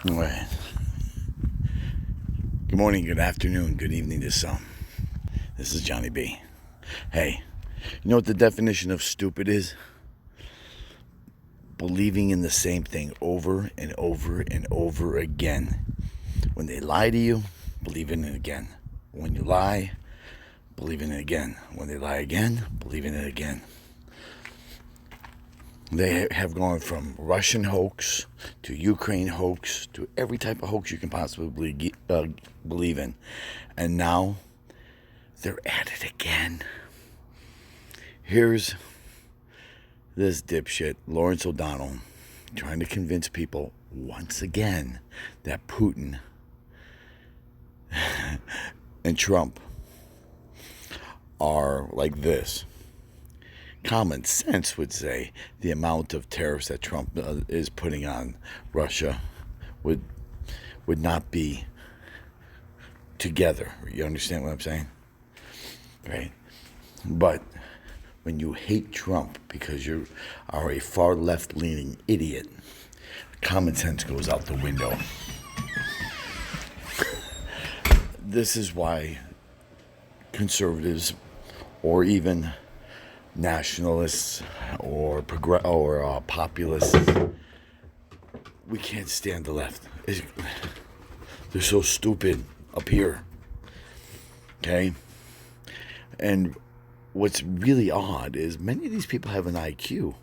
All right. Good morning, good afternoon, good evening to some. This is Johnny B. Hey, you know what the definition of stupid is? Believing in the same thing over and over and over again. When they lie to you, believe in it again. When you lie, believe in it again. When they lie again, believe in it again. They have gone from Russian hoax to Ukraine hoax to every type of hoax you can possibly believe in. And now they're at it again. Here's this dipshit, Lawrence O'Donnell, trying to convince people once again that Putin and Trump are like this. Common sense would say the amount of tariffs that Trump is putting on Russia would not be together. You understand what I'm saying? Right? But when you hate Trump because you are a far left-leaning idiot, common sense goes out the window. This is why conservatives or even nationalists or populists, we can't stand the left. They're so stupid up here. Okay? And what's really odd is many of these people have an IQ,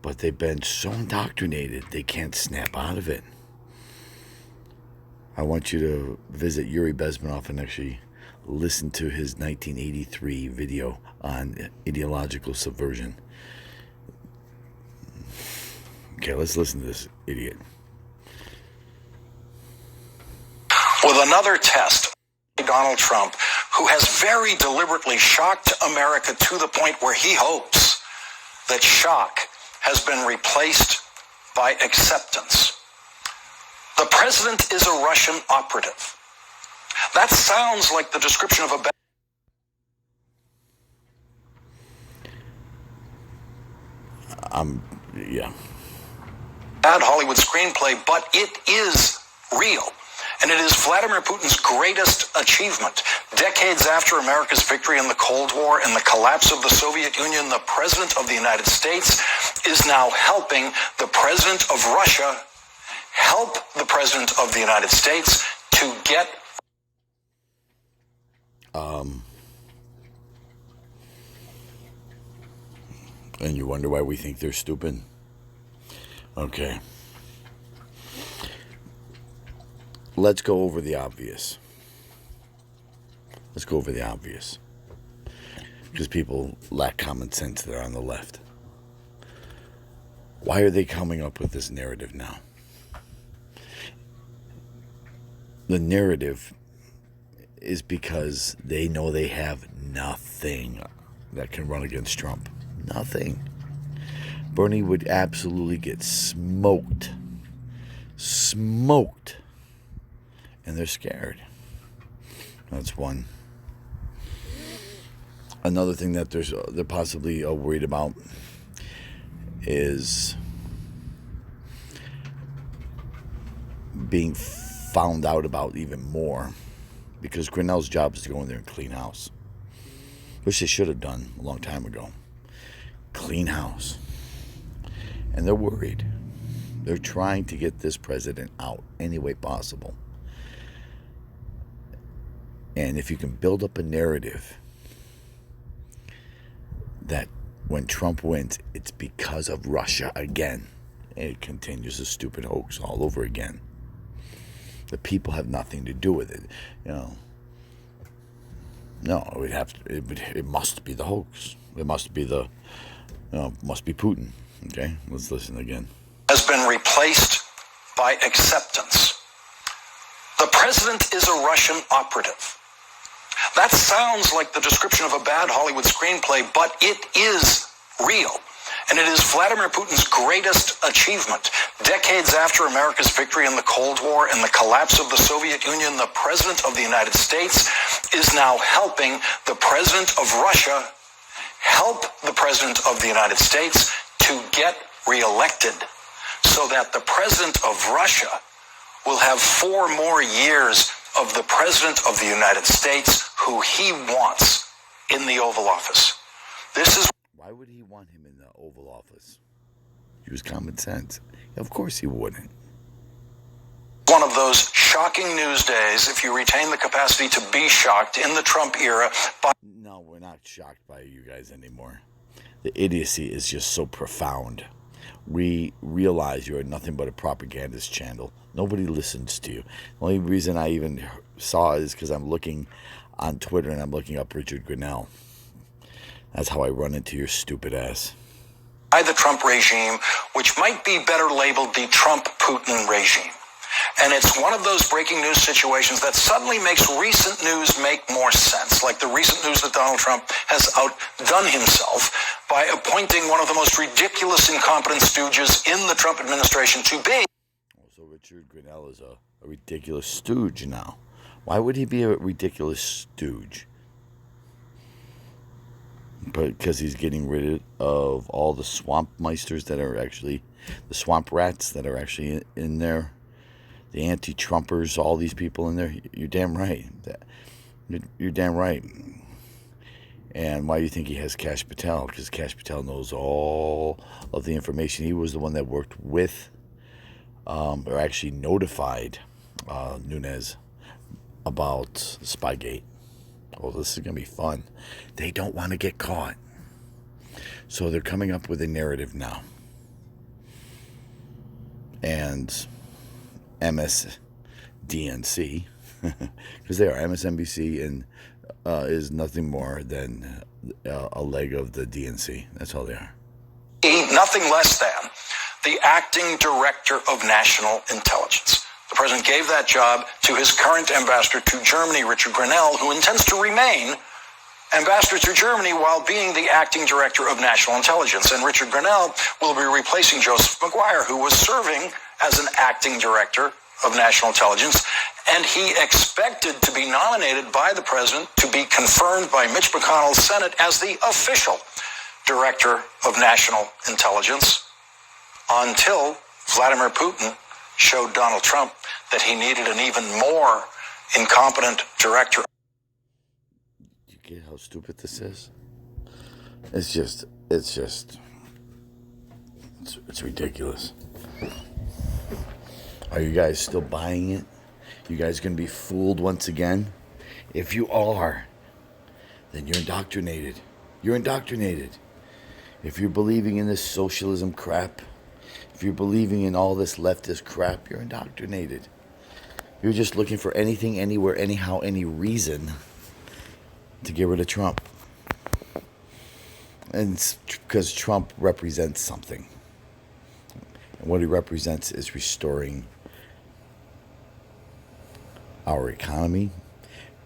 but they've been so indoctrinated they can't snap out of it. I want you to visit Yuri Bezmenov and actually listen to his 1983 video on ideological subversion. Okay, let's listen to this idiot. With another test, Donald Trump, who has very deliberately shocked America to the point where he hopes that shock has been replaced by acceptance. The president is a Russian operative. That sounds like the description of a bad Hollywood screenplay, but it is real. And it is Vladimir Putin's greatest achievement. Decades after America's victory in the Cold War and the collapse of the Soviet Union, the President of the United States is now helping the President of Russia help the President of the United States to get and you wonder why we think they're stupid? Okay. Let's go over the obvious. Because people lack common sense there on the left. Why are they coming up with this narrative now? The narrative is because they know they have nothing that can run against Trump. Nothing. Bernie would absolutely get smoked. And they're scared. That's one. Another thing that they're possibly worried about is being found out about even more, because Grinnell's job is to go in there and clean house, which they should have done a long time ago. Clean house. And they're worried. They're trying to get this president out any way possible. And if you can build up a narrative that when Trump wins, it's because of Russia again, it continues a stupid hoax all over again. The people have nothing to do with it. No, it must be the hoax. It must be must be Putin. Okay, let's listen again. Has been replaced by acceptance. The president is a Russian operative. That sounds like the description of a bad Hollywood screenplay, but it is real. And it is Vladimir Putin's greatest achievement. Decades after America's victory in the Cold War and the collapse of the Soviet Union, the President of the United States is now helping the President of Russia help the President of the United States to get reelected. so that the president of Russia will have 4 more years of the president of the United States who he wants in the Oval Office. This is... Why would he want him in the Oval Office? Use common sense. Of course he wouldn't. One of those shocking news days, if you retain the capacity to be shocked in the Trump era. No, we're not shocked by you guys anymore. The idiocy is just so profound. We realize you're nothing but a propagandist channel. Nobody listens to you. The only reason I even saw it is because I'm looking on Twitter and I'm looking up Richard Grenell. That's how I run into your stupid ass. By the Trump regime, which might be better labeled the Trump-Putin regime. And it's one of those breaking news situations that suddenly makes recent news make more sense, like the recent news that Donald Trump has outdone himself by appointing one of the most ridiculous, incompetent stooges in the Trump administration to be. So Richard Grenell is a ridiculous stooge now. Why would he be a ridiculous stooge? Because he's getting rid of all the swamp meisters that are actually, the swamp rats that are actually in there. The anti-Trumpers, all these people in there. You're damn right. You're damn right. And why do you think he has Kash Patel? Because Kash Patel knows all of the information. He was the one that worked with, or actually notified Nunes about Spygate. Oh, this is going to be fun. They don't want to get caught. So they're coming up with a narrative now. And MSDNC, because they are MSNBC, and is nothing more than a leg of the DNC. That's all they are. Nothing less than the acting director of national intelligence. The president gave that job to his current ambassador to Germany, Richard Grenell, who intends to remain ambassador to Germany while being the acting director of national intelligence. And Richard Grenell will be replacing Joseph Maguire, who was serving as an acting director of national intelligence, and he expected to be nominated by the president to be confirmed by Mitch McConnell's Senate as the official director of national intelligence until Vladimir Putin showed Donald Trump that he needed an even more incompetent director. You get how stupid this is? It's ridiculous. Are you guys still buying it? You guys going to be fooled once again? If you are, then you're indoctrinated. You're indoctrinated. If you're believing in this socialism crap, if you're believing in all this leftist crap, you're indoctrinated. You're just looking for anything, anywhere, anyhow, any reason to get rid of Trump. And it's because Trump represents something. And what he represents is restoring our economy,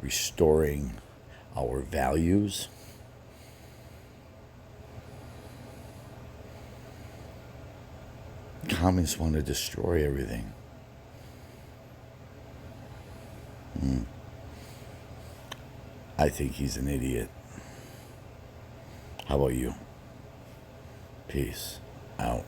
restoring our values. Communists want to destroy everything. I think he's an idiot. How about you? Peace out.